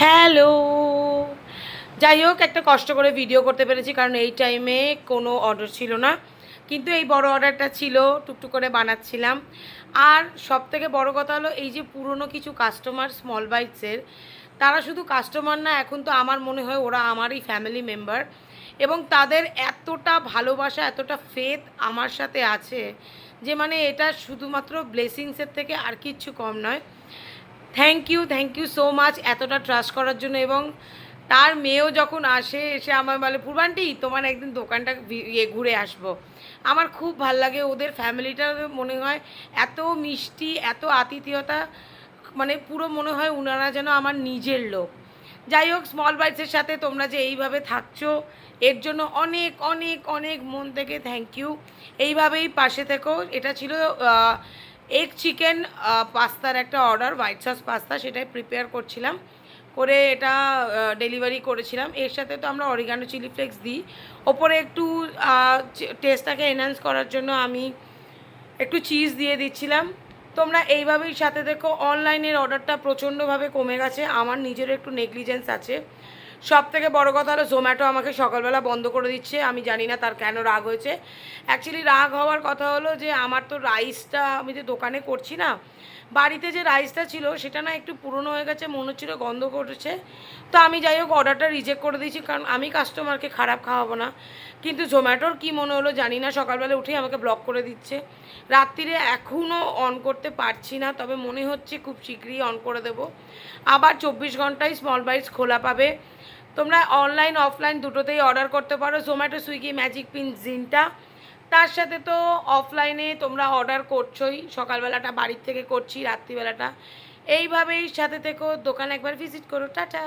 Hello. যাই হোক, একটা কষ্ট করে ভিডিও করতে পেরেছি, কারণ এই টাইমে কোনো অর্ডার ছিল না, কিন্তু এই বড় অর্ডারটা ছিল, টুকটুক করে বানাচ্ছিলাম। আর সবথেকে বড় কথা হলো, এই যে পুরনো কিছু কাস্টমার স্মল বাইটসের, তারা শুধু কাস্টমার না, এখন তো আমার মনে হয় ওরা আমারই ফ্যামিলি মেম্বার, এবং তাদের এতটা ভালোবাসা, এতটা ফেথ আমার সাথে আছে যে মানে এটা শুধুমাত্র ব্লেসিংসের থেকে আর কিচ্ছু কম নয়। থ্যাংক ইউ সো মাচ এতটা ট্রাস্ট করার জন্য। এবং তার মেয়েও যখন আসে, এসে আমার বলে, পূর্বান্টি তোমার একদিন দোকানটা ঘুরে আসবো। আমার খুব ভাল লাগে ওদের ফ্যামিলিটা, মনে হয় এত মিষ্টি, এত আতিথেয়তা, মানে পুরো মনে হয় ওনারা যেন আমার নিজের লোক। যাই হোক, স্মল বাইটসের সাথে তোমরা যে এইভাবে থাকছো, এর জন্য অনেক অনেক অনেক মন থেকে থ্যাংক ইউ। এইভাবেই পাশে থেকো। এটা ছিল এগ চিকেন পাস্তার একটা অর্ডার, হোয়াইট সস পাস্তা, সেটাই প্রিপেয়ার করছিলাম, করে এটা ডেলিভারি করেছিলাম। এর সাথে তো আমরা অরিগানো চিলি ফ্লেক্স দিই ওপরে একটু টেস্টটাকে এনহ্যান্স করার জন্য। আমি একটু চিজ দিয়ে দিচ্ছিলাম। তোমরা এইভাবেই সাথে দেখো। অনলাইনের অর্ডারটা প্রচণ্ডভাবে কমে গেছে, আমার নিজেরও একটু নেগলিজেন্স আছে। সব থেকে বড়ো কথা হলো, জোম্যাটো আমাকে সকালবেলা বন্ধ করে দিচ্ছে। আমি জানি না তার কেন রাগ হয়েছে। অ্যাকচুয়ালি রাগ হওয়ার কথা হলো যে আমার তো রাইসটা আমি যে দোকানে করছি না, বাড়িতে যে রাইসটা ছিল সেটা না একটু পুরনো হয়ে গেছে, মনে হচ্ছিলো গন্ধ করেছে। তো আমি যাই হোক অর্ডারটা রিজেক্ট করে দিয়েছি, কারণ আমি কাস্টমারকে খারাপ খাওয়াবো না। কিন্তু জোম্যাটোর কী মনে হলো জানি না, সকালবেলা উঠেই আমাকে ব্লক করে দিচ্ছে। রাত্রিরে এখনও অন করতে পারছি না, তবে মনে হচ্ছে খুব শীঘ্রই অন করে দেবো। আবার 24 ঘন্টায় স্মল বাইটস খোলা পাবে। তোমরা অনলাইন অফলাইন দুটোতেই অর্ডার করতে পারো, জোম্যাটো, সুইগি, ম্যাজিক পিন, জিনটা। তার সাথে তো অফলাইনে তোমরা অর্ডার করছোই, সকালবেলাটা বাড়ির থেকে করছি, রাত্রিবেলাটা। এইভাবেই সাথে থেকো, দোকানে একবার ভিজিট করো। টাটা।